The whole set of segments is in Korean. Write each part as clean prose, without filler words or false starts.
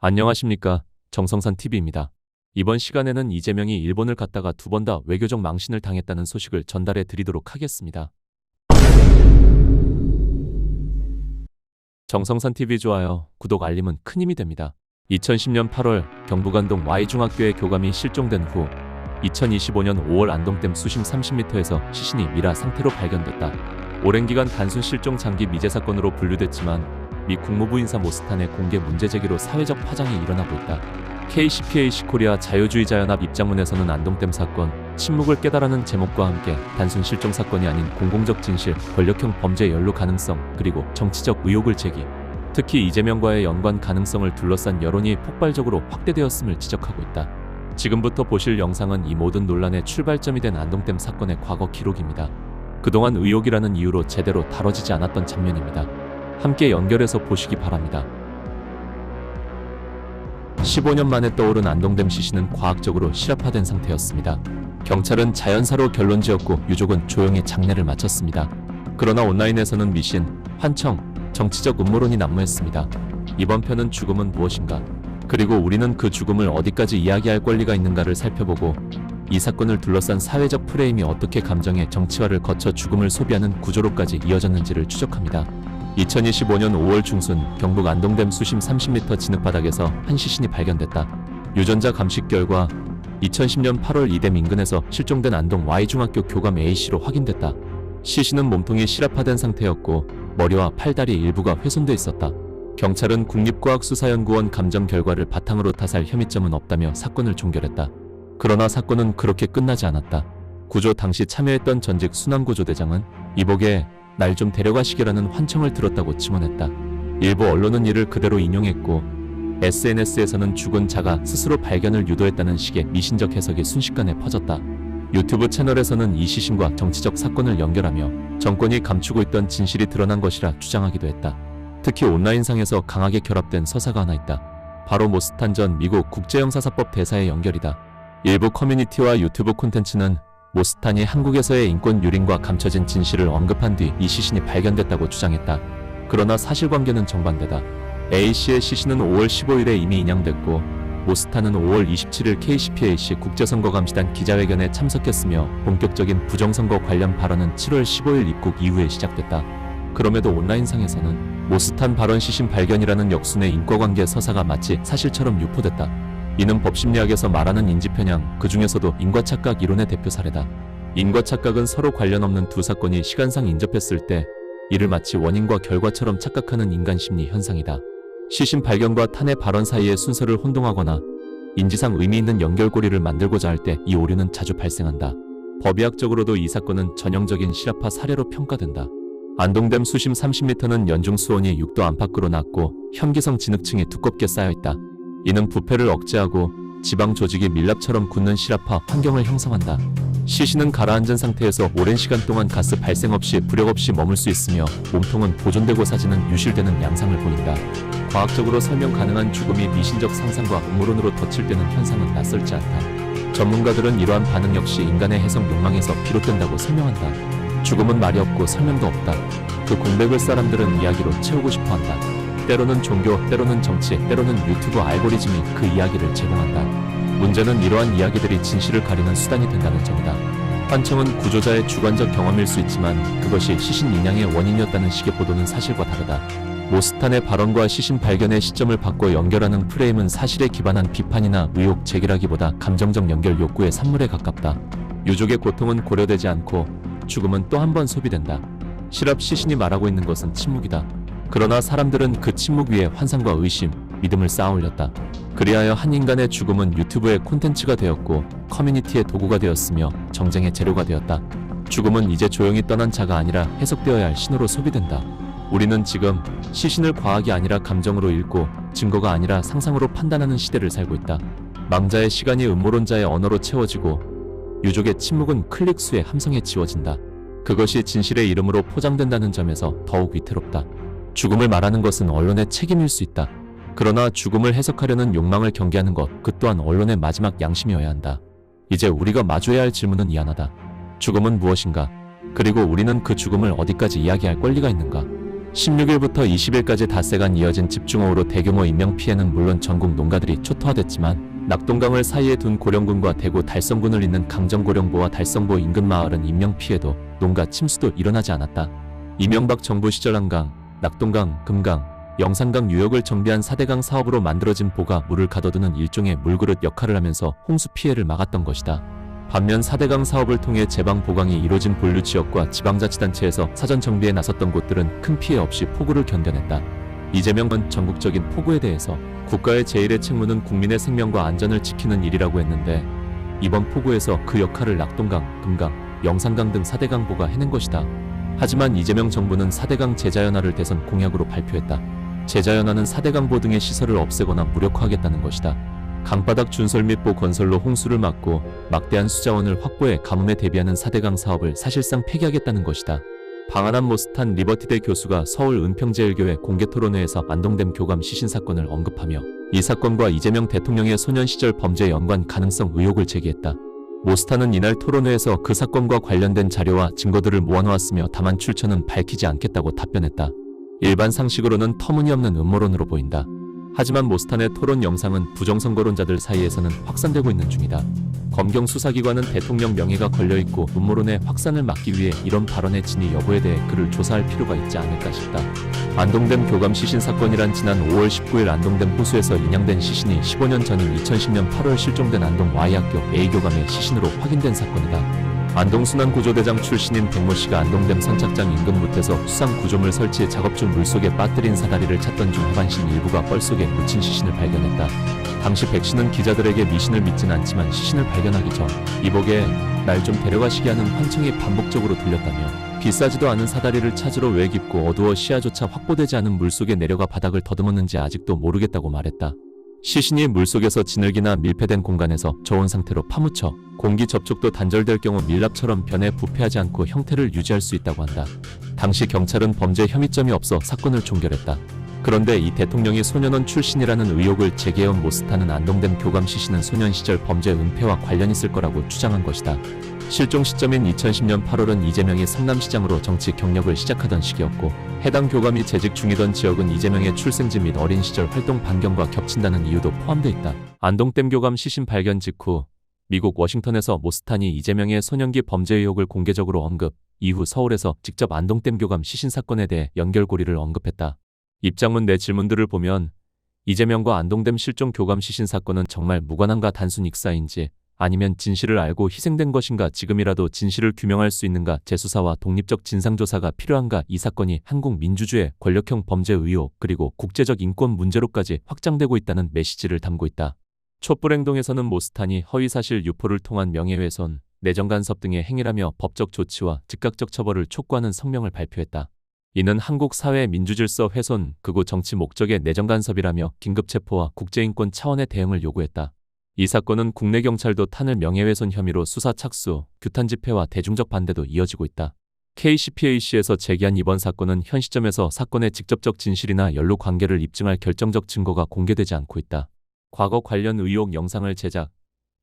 안녕하십니까. 정성산TV입니다. 이번 시간에는 이재명이 일본을 갔다가 두 번 다 외교적 망신을 당했다는 소식을 전달해 드리도록 하겠습니다. 정성산TV 좋아요, 구독, 알림은 큰 힘이 됩니다. 2010년 8월 경북안동 Y중학교의 교감이 실종된 후 2025년 5월 안동댐 수심 30m에서 시신이 미라 상태로 발견됐다. 오랜 기간 단순 실종 장기 미제 사건으로 분류됐지만 미 국무부 인사 모스탄의 공개 문제 제기로 사회적 파장이 일어나고 있다. KCPAC 코리아 자유주의자연합 입장문에서는 안동댐 사건, 침묵을 깨달아는 제목과 함께 단순 실종 사건이 아닌 공공적 진실, 권력형 범죄 연루 가능성, 그리고 정치적 의혹을 제기, 특히 이재명과의 연관 가능성을 둘러싼 여론이 폭발적으로 확대되었음을 지적하고 있다. 지금부터 보실 영상은 이 모든 논란의 출발점이 된 안동댐 사건의 과거 기록입니다. 그동안 의혹이라는 이유로 제대로 다뤄지지 않았던 장면입니다. 함께 연결해서 보시기 바랍니다. 15년 만에 떠오른 안동댐 시신은 과학적으로 실화화된 상태였습니다. 경찰은 자연사로 결론지었고 유족은 조용히 장례를 마쳤습니다. 그러나 온라인에서는 미신, 환청, 정치적 음모론이 난무했습니다. 이번 편은 죽음은 무엇인가? 그리고 우리는 그 죽음을 어디까지 이야기할 권리가 있는가를 살펴보고 이 사건을 둘러싼 사회적 프레임이 어떻게 감정의 정치화를 거쳐 죽음을 소비하는 구조로까지 이어졌는지를 추적합니다. 2025년 5월 중순 경북 안동댐 수심 30m 진흙바닥에서 한 시신이 발견됐다. 유전자 감식 결과 2010년 8월 이 댐 인근에서 실종된 안동 Y중학교 교감 A씨로 확인됐다. 시신은 몸통이 실압화된 상태였고 머리와 팔다리 일부가 훼손돼 있었다. 경찰은 국립과학수사연구원 감정 결과를 바탕으로 타살 혐의점은 없다며 사건을 종결했다. 그러나 사건은 그렇게 끝나지 않았다. 구조 당시 참여했던 전직 순환구조대장은 이복에 날 좀 데려가시게라는 환청을 들었다고 증언했다. 일부 언론은 이를 그대로 인용했고 SNS에서는 죽은 자가 스스로 발견을 유도했다는 식의 미신적 해석이 순식간에 퍼졌다. 유튜브 채널에서는 이 시신과 정치적 사건을 연결하며 정권이 감추고 있던 진실이 드러난 것이라 주장하기도 했다. 특히 온라인상에서 강하게 결합된 서사가 하나 있다. 바로 모스탄 전 미국 국제형사사법 대사의 연결이다. 일부 커뮤니티와 유튜브 콘텐츠는 모스탄이 한국에서의 인권 유린과 감춰진 진실을 언급한 뒤 이 시신이 발견됐다고 주장했다. 그러나 사실관계는 정반대다. A씨의 시신은 5월 15일에 이미 인양됐고 모스탄은 5월 27일 KCPAC 국제선거감시단 기자회견에 참석했으며 본격적인 부정선거 관련 발언은 7월 15일 입국 이후에 시작됐다. 그럼에도 온라인상에서는 모스탄 발언 시신 발견이라는 역순의 인과관계 서사가 마치 사실처럼 유포됐다. 이는 법심리학에서 말하는 인지편향, 그 중에서도 인과착각 이론의 대표 사례다. 인과착각은 서로 관련 없는 두 사건이 시간상 인접했을 때 이를 마치 원인과 결과처럼 착각하는 인간 심리 현상이다. 시신 발견과 탄핵 발언 사이의 순서를 혼동하거나 인지상 의미 있는 연결고리를 만들고자 할 때 이 오류는 자주 발생한다. 법의학적으로도 이 사건은 전형적인 실화파 사례로 평가된다. 안동댐 수심 30m는 연중 수온이 6도 안팎으로 낮고 현기성 진흙층이 두껍게 쌓여있다. 이는 부패를 억제하고 지방 조직이 밀랍처럼 굳는 실압화 환경을 형성한다. 시신은 가라앉은 상태에서 오랜 시간 동안 가스 발생 없이 부력 없이 머물 수 있으며 몸통은 보존되고 사지는 유실되는 양상을 보인다. 과학적으로 설명 가능한 죽음이 미신적 상상과 음모론으로 덧칠되는 현상은 낯설지 않다. 전문가들은 이러한 반응 역시 인간의 해석 욕망에서 비롯된다고 설명한다. 죽음은 말이 없고 설명도 없다. 그 공백을 사람들은 이야기로 채우고 싶어한다. 때로는 종교, 때로는 정치, 때로는 유튜브 알고리즘이 그 이야기를 제공한다. 문제는 이러한 이야기들이 진실을 가리는 수단이 된다는 점이다. 환청은 구조자의 주관적 경험일 수 있지만 그것이 시신 인양의 원인이었다는 식의 보도는 사실과 다르다. 모스탄의 발언과 시신 발견의 시점을 바꿔 연결하는 프레임은 사실에 기반한 비판이나 의혹 제기라기보다 감정적 연결 욕구의 산물에 가깝다. 유족의 고통은 고려되지 않고 죽음은 또 한 번 소비된다. 실업 시신이 말하고 있는 것은 침묵이다. 그러나 사람들은 그 침묵 위에 환상과 의심, 믿음을 쌓아 올렸다. 그리하여 한 인간의 죽음은 유튜브의 콘텐츠가 되었고 커뮤니티의 도구가 되었으며 정쟁의 재료가 되었다. 죽음은 이제 조용히 떠난 자가 아니라 해석되어야 할 신호로 소비된다. 우리는 지금 시신을 과학이 아니라 감정으로 읽고 증거가 아니라 상상으로 판단하는 시대를 살고 있다. 망자의 시간이 음모론자의 언어로 채워지고 유족의 침묵은 클릭수의 함성에 지워진다. 그것이 진실의 이름으로 포장된다는 점에서 더욱 위태롭다. 죽음을 말하는 것은 언론의 책임일 수 있다. 그러나 죽음을 해석하려는 욕망을 경계하는 것, 그 또한 언론의 마지막 양심이어야 한다. 이제 우리가 마주해야 할 질문은 이 하나다. 죽음은 무엇인가? 그리고 우리는 그 죽음을 어디까지 이야기할 권리가 있는가? 16일부터 20일까지 닷새간 이어진 집중호우로 대규모 인명피해는 물론 전국 농가들이 초토화됐지만 낙동강을 사이에 둔 고령군과 대구 달성군을 잇는 강정고령보와 달성보 인근 마을은 인명피해도 농가 침수도 일어나지 않았다. 이명박 정부 시절 한강, 낙동강, 금강, 영산강 유역을 정비한 4대강 사업으로 만들어진 보가 물을 가둬두는 일종의 물그릇 역할을 하면서 홍수 피해를 막았던 것이다. 반면 4대강 사업을 통해 제방 보강이 이뤄진 본류 지역과 지방자치단체에서 사전 정비에 나섰던 곳들은 큰 피해 없이 폭우를 견뎌냈다. 이재명은 전국적인 폭우에 대해서 국가의 제1의 책무는 국민의 생명과 안전을 지키는 일이라고 했는데 이번 폭우에서 그 역할을 낙동강, 금강, 영산강 등 4대강 보가 해낸 것이다. 하지만 이재명 정부는 4대강 제자연화를 대선 공약으로 발표했다. 제자연화는 4대강보 등의 시설을 없애거나 무력화하겠다는 것이다. 강바닥 준설 및 보 건설로 홍수를 막고 막대한 수자원을 확보해 가뭄에 대비하는 4대강 사업을 사실상 폐기하겠다는 것이다. 방한한 모스탄 리버티대 교수가 서울 은평제일교회 공개토론회에서 안동댐 교감 시신 사건을 언급하며 이 사건과 이재명 대통령의 소년 시절 범죄 연관 가능성 의혹을 제기했다. 모스탄은 이날 토론회에서 그 사건과 관련된 자료와 증거들을 모아놓았으며 다만 출처는 밝히지 않겠다고 답변했다. 일반 상식으로는 터무니없는 음모론으로 보인다. 하지만 모스탄의 토론 영상은 부정선거론자들 사이에서는 확산되고 있는 중이다. 검경 수사기관은 대통령 명예가 걸려있고 음모론의 확산을 막기 위해 이런 발언의 진위 여부에 대해 그를 조사할 필요가 있지 않을까 싶다. 안동댐 교감 시신 사건이란 지난 5월 19일 안동댐 호수에서 인양된 시신이 15년 전인 2010년 8월 실종된 안동 Y학교 A교감의 시신으로 확인된 사건이다. 안동순환구조대장 출신인 백모 씨가 안동댐 선착장 인근 묻에서 수상구조물 설치 작업 중 물속에 빠뜨린 사다리를 찾던 중 하반신 일부가 뻘속에 묻힌 시신을 발견했다. 당시 백 씨는 기자들에게 미신을 믿진 않지만 시신을 발견하기 전 이복에 날 좀 데려가시게 하는 환청이 반복적으로 들렸다며 비싸지도 않은 사다리를 찾으러 왜 깊고 어두워 시야조차 확보되지 않은 물속에 내려가 바닥을 더듬었는지 아직도 모르겠다고 말했다. 시신이 물속에서 진흙이나 밀폐된 공간에서 저온 상태로 파묻혀 공기 접촉도 단절될 경우 밀랍처럼 변해 부패하지 않고 형태를 유지할 수 있다고 한다. 당시 경찰은 범죄 혐의점이 없어 사건을 종결했다. 그런데 이 대통령이 소년원 출신이라는 의혹을 제기해온 모스탄은 안동댐 교감 시신은 소년 시절 범죄 은폐와 관련 있을 거라고 주장한 것이다. 실종 시점인 2010년 8월은 이재명이 성남시장으로 정치 경력을 시작하던 시기였고 해당 교감이 재직 중이던 지역은 이재명의 출생지 및 어린 시절 활동 반경과 겹친다는 이유도 포함돼 있다. 안동댐 교감 시신 발견 직후 미국 워싱턴에서 모스탄이 이재명의 소년기 범죄 의혹을 공개적으로 언급, 이후 서울에서 직접 안동댐 교감 시신 사건에 대해 연결고리를 언급했다. 입장문 내 질문들을 보면 이재명과 안동댐 실종 교감 시신 사건은 정말 무관한가 단순 익사인지 아니면 진실을 알고 희생된 것인가 지금이라도 진실을 규명할 수 있는가 재수사와 독립적 진상조사가 필요한가 이 사건이 한국 민주주의 권력형 범죄 의혹 그리고 국제적 인권 문제로까지 확장되고 있다는 메시지를 담고 있다. 촛불행동에서는 모스탄이 허위사실 유포를 통한 명예훼손, 내정간섭 등의 행위라며 법적 조치와 즉각적 처벌을 촉구하는 성명을 발표했다. 이는 한국 사회 민주질서 훼손, 극우 정치 목적의 내정간섭이라며 긴급체포와 국제인권 차원의 대응을 요구했다. 이 사건은 국내 경찰도 탄을 명예훼손 혐의로 수사 착수, 규탄 집회와 대중적 반대도 이어지고 있다. KCPAC에서 제기한 이번 사건은 현 시점에서 사건의 직접적 진실이나 연루 관계를 입증할 결정적 증거가 공개되지 않고 있다. 과거 관련 의혹 영상을 제작,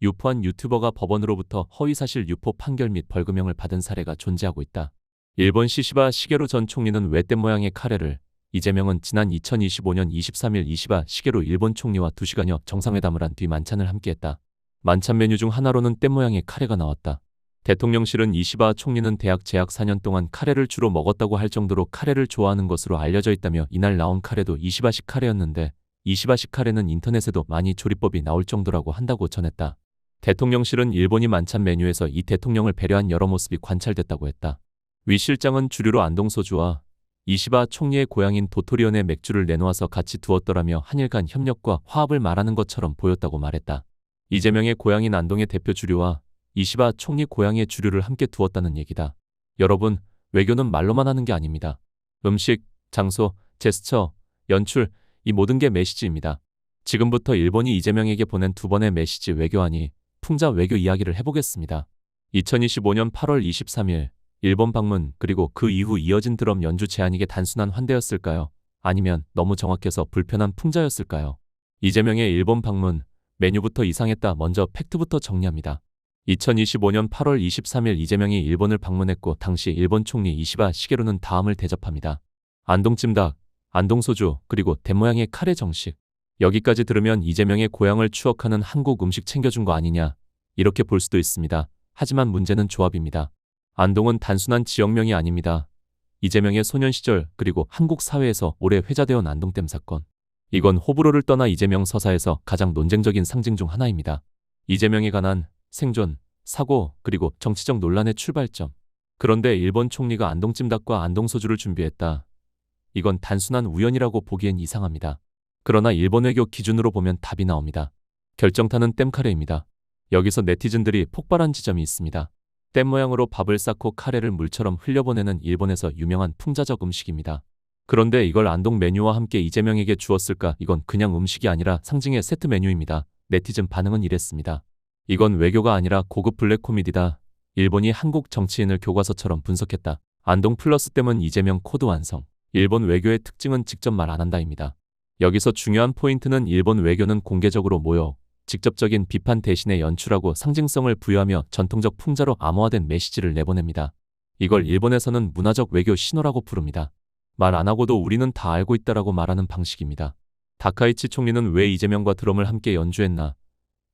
유포한 유튜버가 법원으로부터 허위사실 유포 판결 및 벌금형을 받은 사례가 존재하고 있다. 일본 시시바 시게루 전 총리는 외댐 모양의 카레를, 이재명은 지난 2025년 23일 이시바 시게루 일본 총리와 2시간여 정상회담을 한 뒤 만찬을 함께했다. 만찬 메뉴 중 하나로는 댐 모양의 카레가 나왔다. 대통령실은 이시바 총리는 대학 재학 4년 동안 카레를 주로 먹었다고 할 정도로 카레를 좋아하는 것으로 알려져 있다며 이날 나온 카레도 이시바식 카레였는데 이시바식 카레는 인터넷에도 많이 조리법이 나올 정도라고 한다고 전했다. 대통령실은 일본이 만찬 메뉴에서 이 대통령을 배려한 여러 모습이 관찰됐다고 했다. 위 실장은 주류로 안동소주와 이시바 총리의 고향인 도토리온에 맥주를 내놓아서 같이 두었더라며 한일 간 협력과 화합을 말하는 것처럼 보였다고 말했다. 이재명의 고향인 안동의 대표 주류와 이시바 총리 고향의 주류를 함께 두었다는 얘기다. 여러분, 외교는 말로만 하는 게 아닙니다. 음식, 장소, 제스처, 연출, 이 모든 게 메시지입니다. 지금부터 일본이 이재명에게 보낸 2번의 메시지 외교안이 풍자 외교 이야기를 해보겠습니다. 2025년 8월 23일 일본 방문 그리고 그 이후 이어진 드럼 연주 제안 이게 단순한 환대였을까요? 아니면 너무 정확해서 불편한 풍자였을까요? 이재명의 일본 방문, 메뉴부터 이상했다. 먼저 팩트부터 정리합니다. 2025년 8월 23일 이재명이 일본을 방문했고 당시 일본 총리 이시바 시게루는 다음을 대접합니다. 안동찜닭, 안동소주, 그리고 대모양의 카레 정식. 여기까지 들으면 이재명의 고향을 추억하는 한국 음식 챙겨준 거 아니냐, 이렇게 볼 수도 있습니다. 하지만 문제는 조합입니다. 안동은 단순한 지역명이 아닙니다. 이재명의 소년 시절 그리고 한국 사회에서 오래 회자되어 온 안동댐 사건. 이건 호불호를 떠나 이재명 서사에서 가장 논쟁적인 상징 중 하나입니다. 이재명의 가난, 생존, 사고, 그리고 정치적 논란의 출발점. 그런데 일본 총리가 안동찜닭과 안동소주를 준비했다. 이건 단순한 우연이라고 보기엔 이상합니다. 그러나 일본 외교 기준으로 보면 답이 나옵니다. 결정타는 댐카레입니다. 여기서 네티즌들이 폭발한 지점이 있습니다. 댐 모양으로 밥을 쌓고 카레를 물처럼 흘려보내는 일본에서 유명한 풍자적 음식입니다. 그런데 이걸 안동 메뉴와 함께 이재명에게 주었을까? 이건 그냥 음식이 아니라 상징의 세트 메뉴입니다. 네티즌 반응은 이랬습니다. 이건 외교가 아니라 고급 블랙 코미디다. 일본이 한국 정치인을 교과서처럼 분석했다. 안동 플러스 댐은 이재명 코드 완성. 일본 외교의 특징은 직접 말 안 한다입니다. 여기서 중요한 포인트는 일본 외교는 공개적으로 모욕, 직접적인 비판 대신에 연출하고 상징성을 부여하며 전통적 풍자로 암호화된 메시지를 내보냅니다. 이걸 일본에서는 문화적 외교 신호라고 부릅니다. 말 안 하고도 우리는 다 알고 있다라고 말하는 방식입니다. 다카이치 총리는 왜 이재명과 드럼을 함께 연주했나?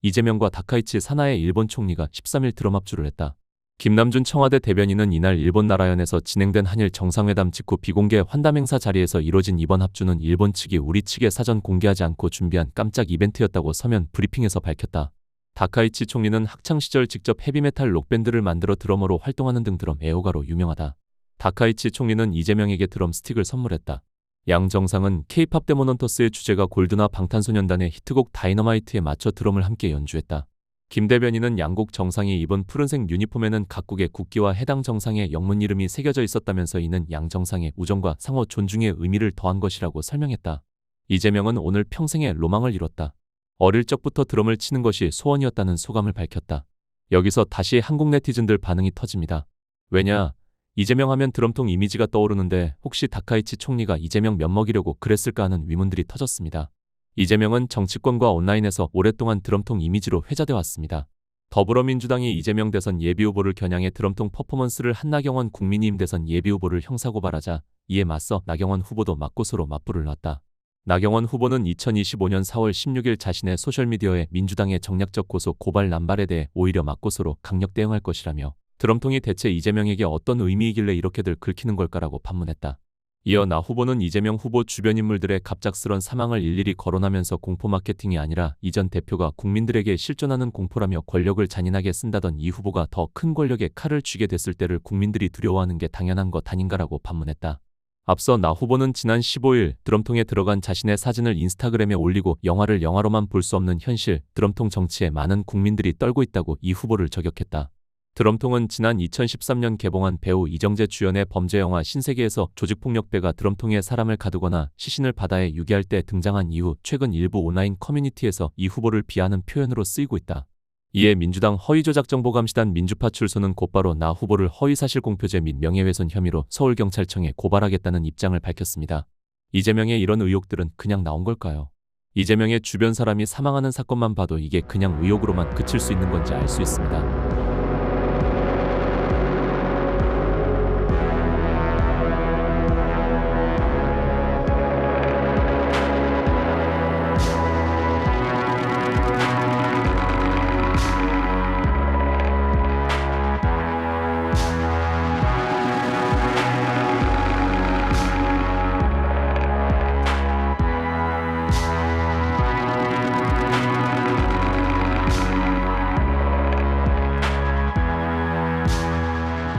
이재명과 다카이치 사나의 일본 총리가 13일 드럼 합주를 했다. 김남준 청와대 대변인은 이날 일본 나라현에서 진행된 한일 정상회담 직후 비공개 환담 행사 자리에서 이뤄진 이번 합주는 일본 측이 우리 측에 사전 공개하지 않고 준비한 깜짝 이벤트였다고 서면 브리핑에서 밝혔다. 다카이치 총리는 학창시절 직접 헤비메탈 록밴드를 만들어 드러머로 활동하는 등 드럼 애호가로 유명하다. 다카이치 총리는 이재명에게 드럼 스틱을 선물했다. 양 정상은 K-팝 데모넌터스의 주제가 골드나 방탄소년단의 히트곡 다이너마이트에 맞춰 드럼을 함께 연주했다. 김 대변인은 양국 정상이 입은 푸른색 유니폼에는 각국의 국기와 해당 정상의 영문 이름이 새겨져 있었다면서 이는 양 정상의 우정과 상호 존중의 의미를 더한 것이라고 설명했다. 이재명은 오늘 평생의 로망을 이뤘다. 어릴 적부터 드럼을 치는 것이 소원이었다는 소감을 밝혔다. 여기서 다시 한국 네티즌들 반응이 터집니다. 왜냐? 이재명 하면 드럼통 이미지가 떠오르는데 혹시 다카이치 총리가 이재명 엿먹이려고 그랬을까 하는 위문들이 터졌습니다. 이재명은 정치권과 온라인에서 오랫동안 드럼통 이미지로 회자돼 왔습니다. 더불어민주당이 이재명 대선 예비후보를 겨냥해 드럼통 퍼포먼스를 한 나경원 국민의힘 대선 예비후보를 형사고발하자 이에 맞서 나경원 후보도 맞고소로 맞불을 놨다. 나경원 후보는 2025년 4월 16일 자신의 소셜미디어에 민주당의 정략적 고소 고발 남발에 대해 오히려 맞고소로 강력 대응할 것이라며 드럼통이 대체 이재명에게 어떤 의미이길래 이렇게들 긁히는 걸까라고 반문했다. 이어 나 후보는 이재명 후보 주변 인물들의 갑작스런 사망을 일일이 거론하면서 공포 마케팅이 아니라 이 전 대표가 국민들에게 실존하는 공포라며 권력을 잔인하게 쓴다던 이 후보가 더 큰 권력에 칼을 쥐게 됐을 때를 국민들이 두려워하는 게 당연한 것 아닌가라고 반문했다. 앞서 나 후보는 지난 15일 드럼통에 들어간 자신의 사진을 인스타그램에 올리고 영화를 영화로만 볼 수 없는 현실, 드럼통 정치에 많은 국민들이 떨고 있다고 이 후보를 저격했다. 드럼통은 지난 2013년 개봉한 배우 이정재 주연의 범죄영화 신세계에서 조직폭력배가 드럼통에 사람을 가두거나 시신을 바다에 유기할 때 등장한 이후 최근 일부 온라인 커뮤니티에서 이 후보를 비하하는 표현으로 쓰이고 있다. 이에 민주당 허위조작정보감시단 민주파 출소는 곧바로 나 후보를 허위사실 공표죄 및 명예훼손 혐의로 서울경찰청에 고발하겠다는 입장을 밝혔습니다. 이재명의 이런 의혹들은 그냥 나온 걸까요? 이재명의 주변 사람이 사망하는 사건만 봐도 이게 그냥 의혹으로만 그칠 수 있는 건지 알 수 있습니다.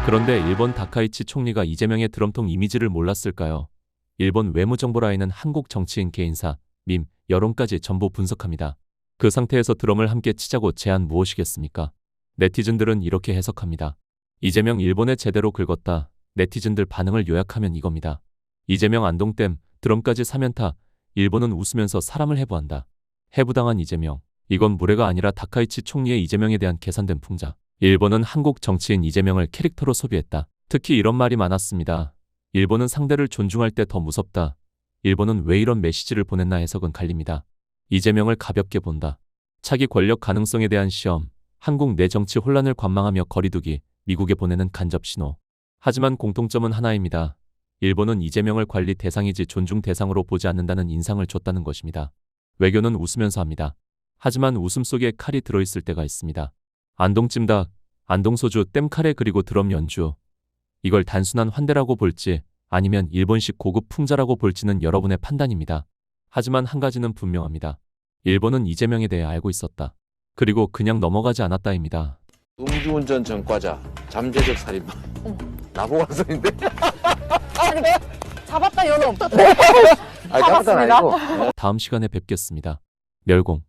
그런데 일본 다카이치 총리가 이재명의 드럼통 이미지를 몰랐을까요? 일본 외무정보라인은 한국 정치인 개인사, 밈, 여론까지 전부 분석합니다. 그 상태에서 드럼을 함께 치자고 제안 무엇이겠습니까? 네티즌들은 이렇게 해석합니다. 이재명 일본에 제대로 긁었다. 네티즌들 반응을 요약하면 이겁니다. 이재명 안동댐, 드럼까지 사면타, 일본은 웃으면서 사람을 해부한다. 해부당한 이재명. 이건 무례가 아니라 다카이치 총리의 이재명에 대한 계산된 풍자. 일본은 한국 정치인 이재명을 캐릭터로 소비했다. 특히 이런 말이 많았습니다. 일본은 상대를 존중할 때 더 무섭다. 일본은 왜 이런 메시지를 보냈나 해석은 갈립니다. 이재명을 가볍게 본다. 차기 권력 가능성에 대한 시험, 한국 내 정치 혼란을 관망하며 거리두기, 미국에 보내는 간접 신호. 하지만 공통점은 하나입니다. 일본은 이재명을 관리 대상이지 존중 대상으로 보지 않는다는 인상을 줬다는 것입니다. 외교는 웃으면서 합니다. 하지만 웃음 속에 칼이 들어있을 때가 있습니다. 안동찜닭, 안동소주, 땜카레 그리고 드럼 연주. 이걸 단순한 환대라고 볼지 아니면 일본식 고급 풍자라고 볼지는 여러분의 판단입니다. 하지만 한 가지는 분명합니다. 일본은 이재명에 대해 알고 있었다. 그리고 그냥 넘어가지 않았다입니다. 음주운전 전과자, 잠재적 살인마. 나보고 하는 소리인데? 아니, 잡았다 요놈. 아니, 깜짝 잡았습니다. 아니고. 다음 시간에 뵙겠습니다. 멸공.